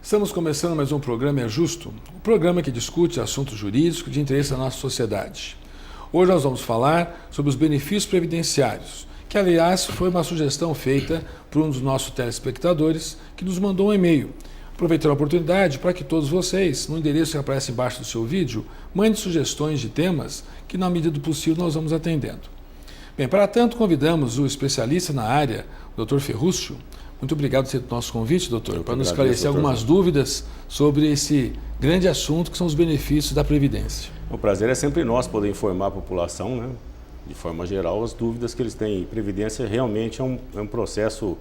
Estamos começando mais um programa É Justo, um programa que discute assuntos jurídicos de interesse da nossa sociedade. Hoje nós vamos falar sobre os benefícios previdenciários, que aliás foi uma sugestão feita por um dos nossos telespectadores que nos mandou um e-mail. Aproveitando a oportunidade para que todos vocês, no endereço que aparece embaixo do seu vídeo, mandem sugestões de temas que, na medida do possível, nós vamos atendendo. Bem, para tanto, convidamos o especialista na área, o Dr. Ferrúcio. Muito obrigado por ter o nosso convite, doutor, para nos esclarecer algumas dúvidas sobre esse grande assunto que são os benefícios da Previdência. O prazer é sempre nosso poder informar a população, né, de forma geral, as dúvidas que eles têm. Previdência realmente é um processo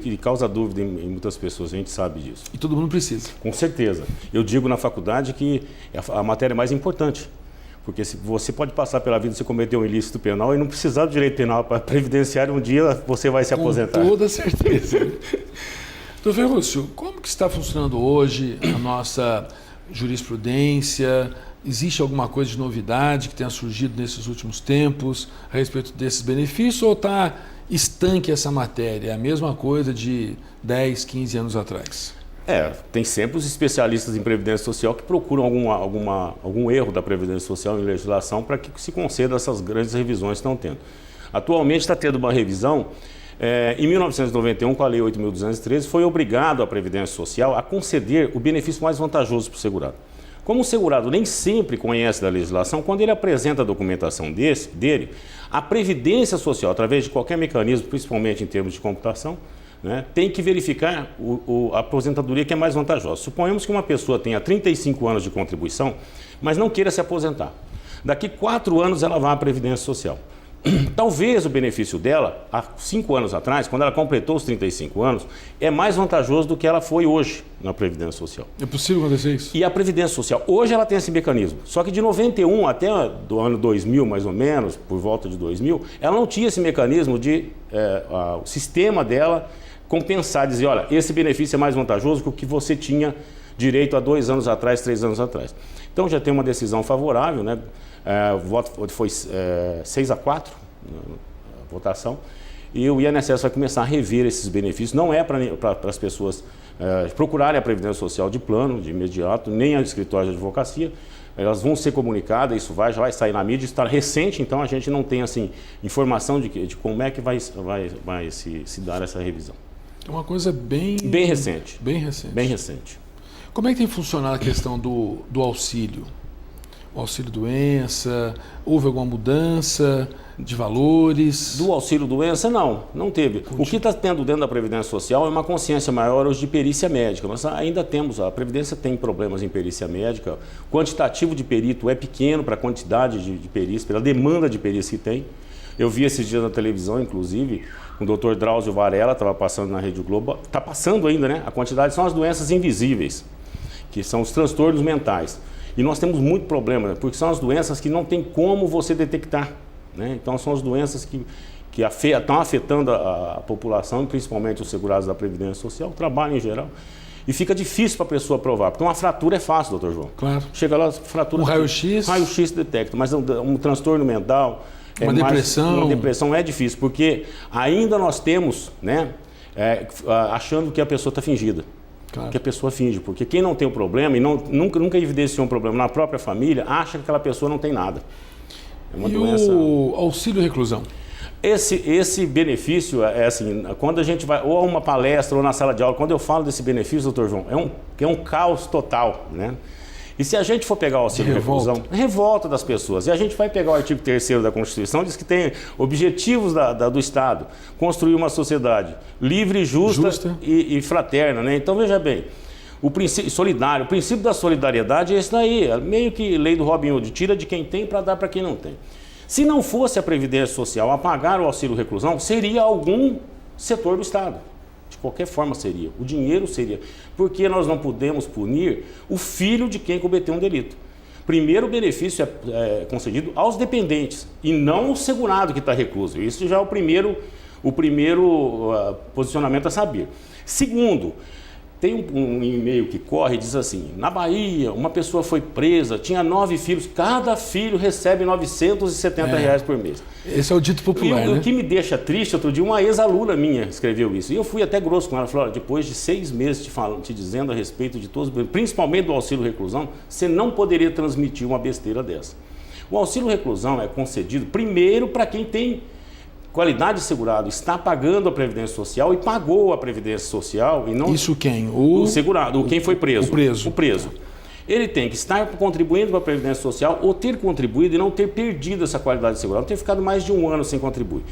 que causa dúvida em muitas pessoas, a gente sabe disso. E todo mundo precisa. Com certeza. Eu digo na faculdade que é a matéria mais importante. Porque você pode passar pela vida, você cometer um ilícito penal e não precisar do direito penal para previdenciário, um dia você vai se aposentar. Com toda certeza. Doutor Ferrúcio, como que está funcionando hoje a nossa jurisprudência? Existe alguma coisa de novidade que tenha surgido nesses últimos tempos a respeito desses benefícios ou está estanque essa matéria? É a mesma coisa de 10, 15 anos atrás? Tem sempre os especialistas em Previdência Social que procuram algum erro da Previdência Social em legislação para que se conceda essas grandes revisões que estão tendo. Atualmente está tendo uma revisão. Em 1991, com a Lei 8.213, foi obrigado a Previdência Social a conceder o benefício mais vantajoso para o segurado. Como o segurado nem sempre conhece da legislação, quando ele apresenta a documentação dele, a Previdência Social, através de qualquer mecanismo, principalmente em termos de computação, tem que verificar a aposentadoria que é mais vantajosa. Suponhamos que uma pessoa tenha 35 anos de contribuição, mas não queira se aposentar. Daqui 4 anos ela vai à Previdência Social. Talvez o benefício dela, há 5 anos atrás, quando ela completou os 35 anos, é mais vantajoso do que ela foi hoje na Previdência Social. É possível acontecer isso? E a Previdência Social, hoje ela tem esse mecanismo. Só que de 91 até do ano 2000, mais ou menos, por volta de 2000, ela não tinha esse mecanismo de o sistema dela compensar, dizer, olha, esse benefício é mais vantajoso que o que você tinha direito há 2 anos atrás, 3 anos atrás. Então já tem uma decisão favorável, né? O voto foi 6-4, a votação, e o INSS vai começar a rever esses benefícios. Não é para as pessoas procurarem a Previdência Social de plano, de imediato, nem a escritório de advocacia. Elas vão ser comunicadas, isso já vai sair na mídia, está recente, então a gente não tem assim, informação de como é que vai se dar essa revisão. É uma coisa bem recente. Bem recente. Bem recente. Como é que tem funcionado a questão do auxílio? O auxílio-doença, houve alguma mudança de valores? Do auxílio-doença, não teve. O que está tendo dentro da Previdência Social é uma consciência maior hoje de perícia médica. Nós ainda temos, a Previdência tem problemas em perícia médica. O quantitativo de perito é pequeno para a quantidade de perícia, pela demanda de perícia que tem. Eu vi esses dias na televisão, inclusive, o Dr. Drauzio Varela, estava passando na Rede Globo, está passando ainda, né? A quantidade são as doenças invisíveis, que são os transtornos mentais. E nós temos muito problema, porque são as doenças que não tem como você detectar, né? Então são as doenças que estão afetando a população, principalmente os segurados da Previdência Social, o trabalho em geral. E fica difícil para a pessoa provar, porque uma fratura é fácil, doutor João. Claro. Chega lá, fratura... Um raio-x? Raio-x detecta, mas um transtorno mental... Uma depressão é difícil, porque ainda nós temos, né, achando que a pessoa está fingida. Claro. Que a pessoa finge, porque quem não tem o problema e nunca evidenciou um problema na própria família, acha que aquela pessoa não tem nada. É uma doença... o auxílio-reclusão? Esse benefício é assim, quando a gente vai ou a uma palestra ou na sala de aula, quando eu falo desse benefício, doutor João, é um caos total, né? E se a gente for pegar o auxílio-reclusão, revolta das pessoas. E a gente vai pegar o artigo 3º da Constituição, diz que tem objetivos do Estado, construir uma sociedade livre, justa. E fraterna, né? Então, veja bem, o princípio solidário, o princípio da solidariedade é esse daí, é meio que lei do Robin Hood, tira de quem tem para dar para quem não tem. Se não fosse a Previdência Social a pagar o auxílio-reclusão, seria algum setor do Estado. De qualquer forma seria, o dinheiro seria, porque nós não podemos punir o filho de quem cometeu um delito. Primeiro, o benefício é concedido aos dependentes e não ao segurado que está recluso. Isso já é o primeiro posicionamento a saber. Segundo, Tem um e-mail que corre e diz assim: na Bahia, uma pessoa foi presa, tinha 9 filhos, cada filho recebe R$970 por mês. Esse é o dito popular, O que me deixa triste, outro dia uma ex-aluna minha escreveu isso. E eu fui até grosso com ela, falei: olha, depois de 6 meses te dizendo a respeito de todos, principalmente do auxílio reclusão, você não poderia transmitir uma besteira dessa. O auxílio reclusão é concedido primeiro para quem tem qualidade de segurado, está pagando a Previdência Social e pagou a Previdência Social. E não isso quem? O segurado, quem foi preso. O preso. Ele tem que estar contribuindo para a Previdência Social ou ter contribuído e não ter perdido essa qualidade de segurado, não ter ficado mais de 1 ano sem contribuir.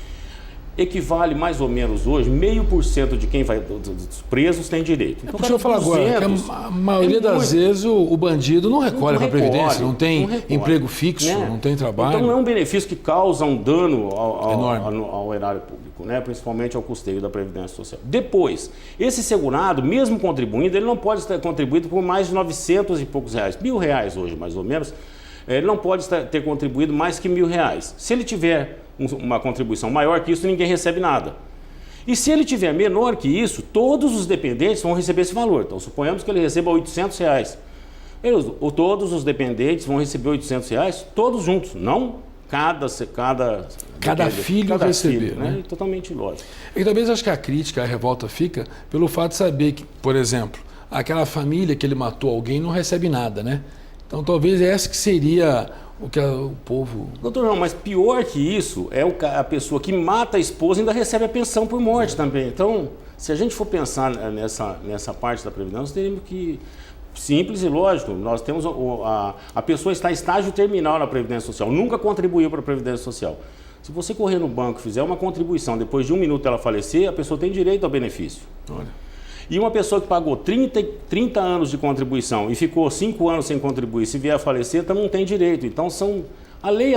Equivale mais ou menos hoje, 0,5% de quem vai dos presos tem direito. Então, deixa eu falar agora, que a maioria das vezes o bandido não recolhe para a Previdência, não tem emprego fixo, né? Não tem trabalho. Então não é um benefício que causa um dano ao erário público, né? Principalmente ao custeio da Previdência Social. Depois, esse segurado, mesmo contribuindo, ele não pode estar contribuído por mais de 900 e poucos reais, R$1.000 hoje mais ou menos, ele não pode ter contribuído mais que R$1.000. Se ele tiver uma contribuição maior que isso, ninguém recebe nada. E se ele tiver menor que isso, todos os dependentes vão receber esse valor. Então, suponhamos que ele receba R$800. Todos os dependentes vão receber R$800, todos juntos, não cada filho receber. Né? Totalmente lógico. E talvez acho que a crítica, a revolta fica pelo fato de saber que, por exemplo, aquela família que ele matou alguém não recebe nada, né? Então, talvez essa que seria o que o povo... Doutor João, mas pior que isso é a pessoa que mata a esposa e ainda recebe a pensão por morte também. Então, se a gente for pensar nessa parte da Previdência, nós teríamos que... Simples e lógico, nós temos a pessoa está em estágio terminal na Previdência Social, nunca contribuiu para a Previdência Social. Se você correr no banco e fizer uma contribuição, depois de 1 minuto ela falecer, a pessoa tem direito ao benefício. Olha. E uma pessoa que pagou 30 anos de contribuição e ficou 5 anos sem contribuir, se vier a falecer, também não tem direito. Então, a lei,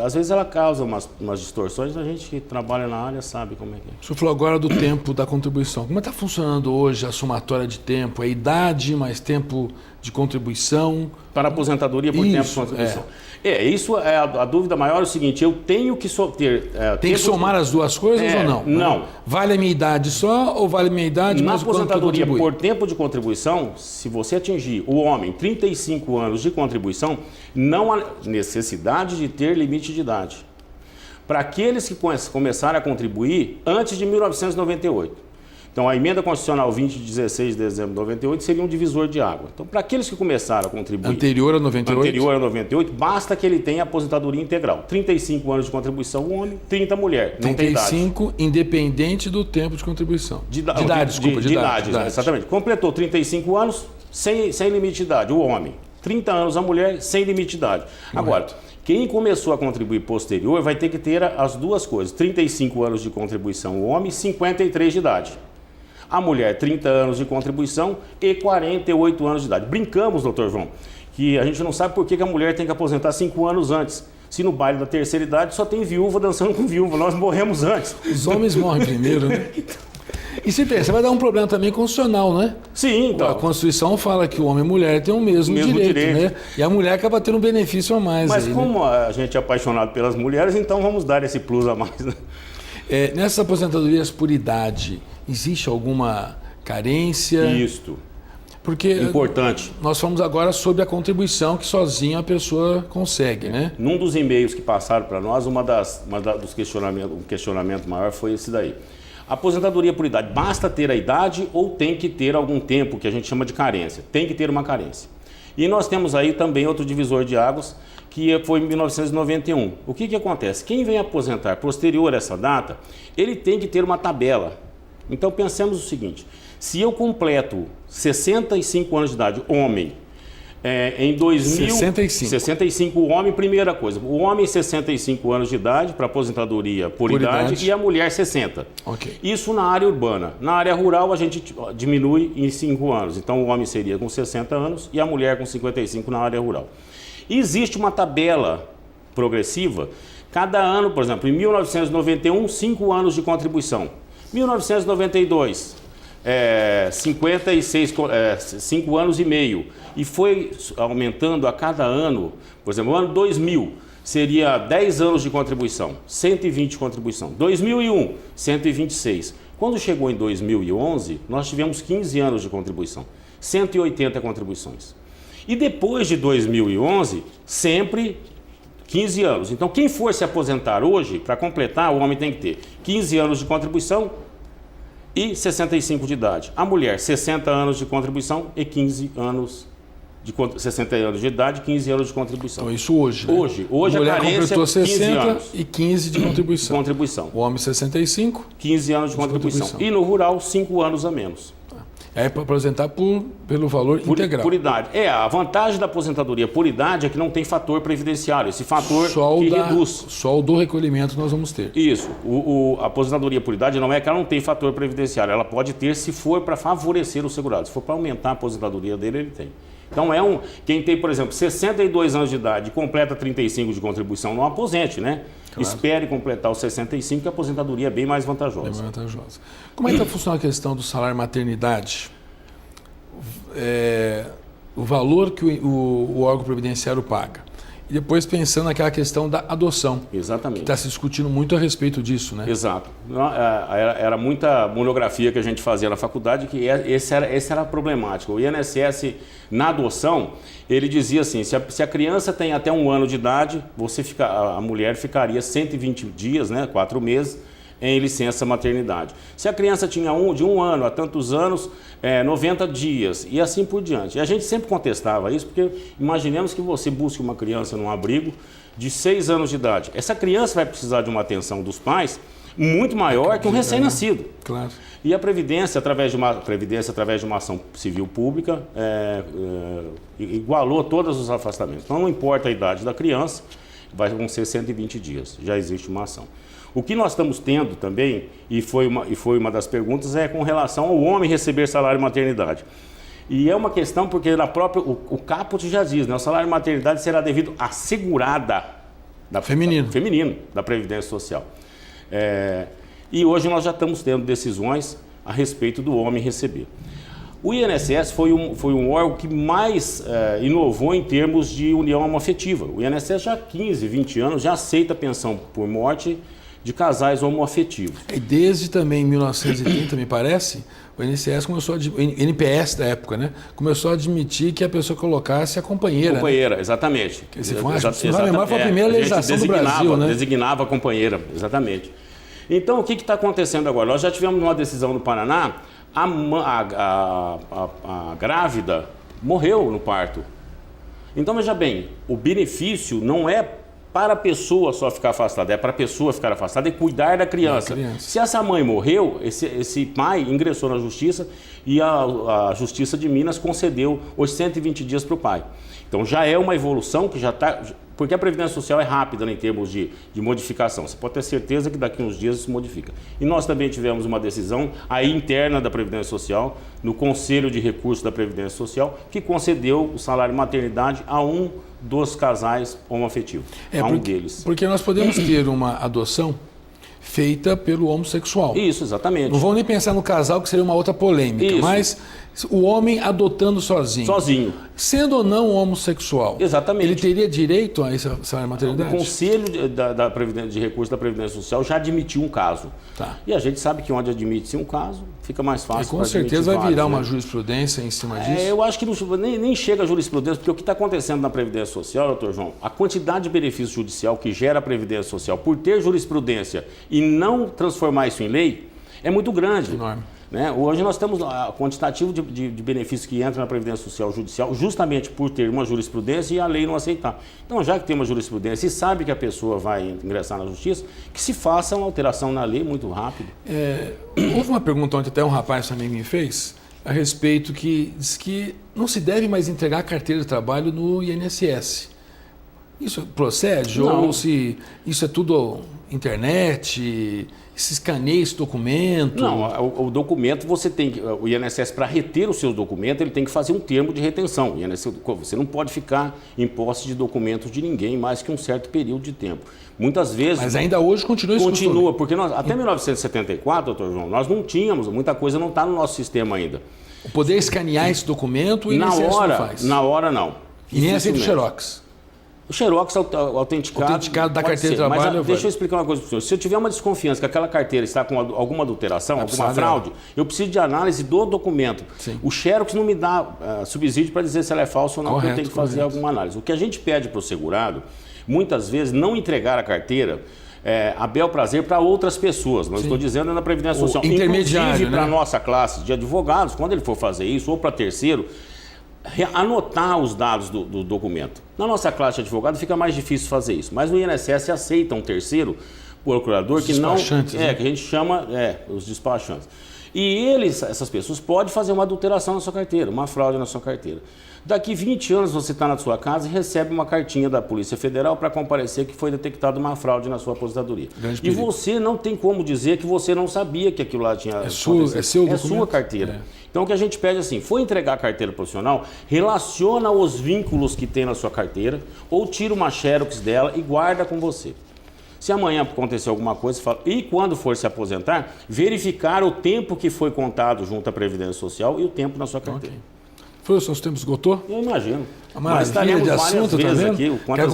às vezes, ela causa umas distorções, a gente que trabalha na área sabe como é que é. O senhor falou agora do tempo da contribuição. Como é que está funcionando hoje a somatória de tempo? É idade mais tempo de contribuição? Para aposentadoria por tempo de contribuição. Isso é a dúvida maior, é o seguinte: eu tenho que ter... tem que somar as duas coisas ou não? Não. Vale a minha idade só ou vale a minha idade mais o quanto eu aposentadoria contribuí? por tempo de contribuição, se você atingir, o homem, 35 anos de contribuição, não há necessidade de ter limite de idade. Para aqueles que começaram a contribuir antes de 1998. Então, a emenda constitucional 20 de 16 de dezembro de 98 seria um divisor de água. Então, para aqueles que começaram a contribuir... Anterior a 98, basta que ele tenha aposentadoria integral. 35 anos de contribuição o homem, 30 a mulher. Não tem idade. 35 independente do tempo de contribuição. De idade. Exatamente. Completou 35 anos sem limite de idade, o homem. 30 anos a mulher, sem limite de idade. Agora, quem começou a contribuir posterior vai ter que ter as duas coisas. 35 anos de contribuição o homem, 53 de idade. A mulher, 30 anos de contribuição e 48 anos de idade. Brincamos, doutor João, que a gente não sabe por que a mulher tem que aposentar 5 anos antes. Se no baile da terceira idade só tem viúva dançando com viúva, nós morremos antes. Os homens morrem primeiro, né? E se pensa, vai dar um problema também constitucional, né? Sim, então. A Constituição fala que o homem e a mulher têm o mesmo direito, né? E a mulher acaba tendo um benefício a mais. Mas aí, como né? a gente é apaixonado pelas mulheres, então vamos dar esse plus a mais, né? Nessas aposentadorias por idade, existe alguma carência? Isto. Porque importante. Nós falamos agora sobre a contribuição que sozinha a pessoa consegue, né? Num dos e-mails que passaram para nós, dos questionamento maior foi esse daí. Aposentadoria por idade, basta ter a idade ou tem que ter algum tempo, que a gente chama de carência? Tem que ter uma carência. E nós temos aí também outro divisor de águas, que foi em 1991. O que acontece? Quem vem aposentar posterior a essa data, ele tem que ter uma tabela. Então pensemos o seguinte: se eu completo 65 anos de idade, homem, em 65 o homem, primeira coisa, o homem 65 anos de idade para aposentadoria por idade e a mulher 60. Okay. Isso na área urbana. Na área rural a gente diminui em 5 anos. Então o homem seria com 60 anos e a mulher com 55 na área rural. Existe uma tabela progressiva. Cada ano, por exemplo, em 1991, 5 anos de contribuição. 1992, 5 anos e meio. E foi aumentando a cada ano. Por exemplo, no ano 2000 seria 10 anos de contribuição, 120 de contribuição. 2001, 126. Quando chegou em 2011, nós tivemos 15 anos de contribuição, 180 contribuições. E depois de 2011, sempre 15 anos. Então, quem for se aposentar hoje, para completar, o homem tem que ter 15 anos de contribuição e 65 de idade. A mulher, 60 anos de contribuição e 15 anos de 60 anos de idade, 15 anos de contribuição. Então, isso hoje, né? Hoje a mulher a carência completou 60 anos. e 15 de contribuição. O homem, 65. 15 anos de contribuição. E no rural, 5 anos a menos. É para aposentar pelo valor integral. Por idade. A vantagem da aposentadoria por idade é que não tem fator previdenciário, esse fator que reduz. Só o do recolhimento nós vamos ter. Isso. A aposentadoria por idade não é que ela não tem fator previdenciário, ela pode ter se for para favorecer o segurado. Se for para aumentar a aposentadoria dele, ele tem. Então, quem tem, por exemplo, 62 anos de idade e completa 35 de contribuição, não aposente, né? Claro. Espere completar os 65, que a aposentadoria é bem mais vantajosa. Bem mais vantajosa. Como é que está funcionando a questão do salário maternidade? O valor que o órgão previdenciário paga. E depois pensando naquela questão da adoção. Exatamente. Está se discutindo muito a respeito disso, né? Exato. Era muita monografia que a gente fazia na faculdade, que essa era a problemática. O INSS, na adoção, ele dizia assim, se a criança tem até 1 ano de idade, a mulher ficaria 120 dias, né, 4 meses, em licença maternidade. Se a criança tinha de 1 ano a tantos anos, 90 dias e assim por diante. E a gente sempre contestava isso, porque imaginemos que você busque uma criança num abrigo de 6 anos de idade. Essa criança vai precisar de uma atenção dos pais muito maior que um recém-nascido. Claro. E a Previdência, através de uma ação civil pública, igualou todos os afastamentos. Então, não importa a idade da criança, vão ser 120 dias. Já existe uma ação. O que nós estamos tendo também, e foi uma das perguntas, é com relação ao homem receber salário maternidade. E é uma questão porque o caput já diz, né? O salário maternidade será devido à segurada feminino da Previdência Social. E hoje nós já estamos tendo decisões a respeito do homem receber. O INSS foi um órgão que mais inovou em termos de união homoafetiva. O INSS já há 15, 20 anos já aceita pensão por morte de casais homoafetivos. E desde também 1930, me parece, o INSS começou NPS da época, né? Começou a admitir que a pessoa colocasse a companheira. Companheira, né? Exatamente. Se não me engano, foi a primeira legislação do Brasil, né? Designava a companheira, exatamente. Então, o que está acontecendo agora? Nós já tivemos uma decisão no Paraná, a grávida morreu no parto. Então, veja bem, o benefício não é para a pessoa só ficar afastada, é para a pessoa ficar afastada e cuidar da criança. Se essa mãe morreu, esse pai ingressou na justiça e a Justiça de Minas concedeu os 120 dias para o pai. Então já é uma evolução que já está... Porque a Previdência Social é rápida, né, em termos de modificação. Você pode ter certeza que daqui a uns dias isso modifica. E nós também tivemos uma decisão aí interna da Previdência Social, no Conselho de Recursos da Previdência Social, que concedeu o salário maternidade a um dos casais homoafetivos, deles. Porque nós podemos ter uma adoção feita pelo homossexual. Isso, exatamente. Não vamos nem pensar no casal, que seria uma outra polêmica, isso. Mas o homem adotando sozinho. Sozinho. Sendo ou não homossexual. Exatamente. Ele teria direito a essa salário maternidade? O Conselho de Recursos da Previdência Social já admitiu um caso. Tá. E a gente sabe que onde admite-se um caso, fica mais fácil. Com certeza vai virar uma jurisprudência em cima disso? Eu acho que nem chega a jurisprudência, porque o que está acontecendo na Previdência Social, doutor João, a quantidade de benefício judicial que gera a Previdência Social por ter jurisprudência e não transformar isso em lei, é muito grande. Enorme. Né? Hoje nós temos o quantitativo de benefícios que entra na Previdência Social Judicial justamente por ter uma jurisprudência e a lei não aceitar. Então, já que tem uma jurisprudência e sabe que a pessoa vai ingressar na Justiça, que se faça uma alteração na lei muito rápido. Houve uma pergunta ontem, até um rapaz também me fez, a respeito que diz que não se deve mais entregar a carteira de trabalho no INSS. Isso procede? Não. Ou se isso é tudo internet... Se escaneia esse documento? Não, o documento você tem que... O INSS, para reter os seus documentos, ele tem que fazer um termo de retenção. Você não pode ficar em posse de documentos de ninguém mais que um certo período de tempo. Muitas vezes... Mas ainda hoje continua isso? Continua, porque até 1974, doutor João, nós não tínhamos, muita coisa não está no nosso sistema ainda. O poder escanear esse documento, o INSS não faz? Na hora, não. E nem aceita o xerox? O Xerox autenticado da carteira de trabalho. Mas deixa eu explicar uma coisa para o senhor. Se eu tiver uma desconfiança que aquela carteira está com alguma adulteração, alguma fraude, eu preciso de análise do documento. Sim. O Xerox não me dá subsídio para dizer se ela é falsa ou não, porque eu tenho que fazer alguma análise. O que a gente pede para o segurado, muitas vezes, não entregar a carteira a bel prazer para outras pessoas. Não estou dizendo na Previdência Social. Intermediário, inclusive, para a nossa classe de advogados, quando ele for fazer isso, ou para terceiro, anotar os dados do documento. Na nossa classe de advogado fica mais difícil fazer isso, mas no INSS aceita um terceiro procurador que não que a gente chama os despachantes. E essas pessoas podem fazer uma adulteração na sua carteira, uma fraude na sua carteira. Daqui 20 anos você está na sua casa e recebe uma cartinha da Polícia Federal para comparecer que foi detectada uma fraude na sua aposentadoria. E você não tem como dizer que você não sabia que aquilo lá tinha acontecido. É sua carteira. Então o que a gente pede assim, foi entregar a carteira profissional, relaciona os vínculos que tem na sua carteira ou tira uma xerox dela e guarda com você. Se amanhã acontecer alguma coisa, e quando for se aposentar, verificar o tempo que foi contado junto à Previdência Social e o tempo na sua carteira. Foi o seu tempo esgotou? Eu imagino. Mas estaremos de assunto também. Quer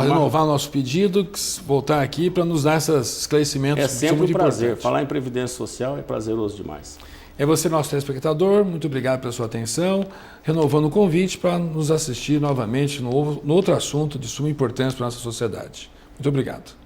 renovar o nosso pedido, voltar aqui para nos dar esses esclarecimentos. É sempre um prazer. Falar em Previdência Social é prazeroso demais. É você, nosso telespectador. Muito obrigado pela sua atenção. Renovando o convite para nos assistir novamente no outro assunto de suma importância para a nossa sociedade. Muito obrigado.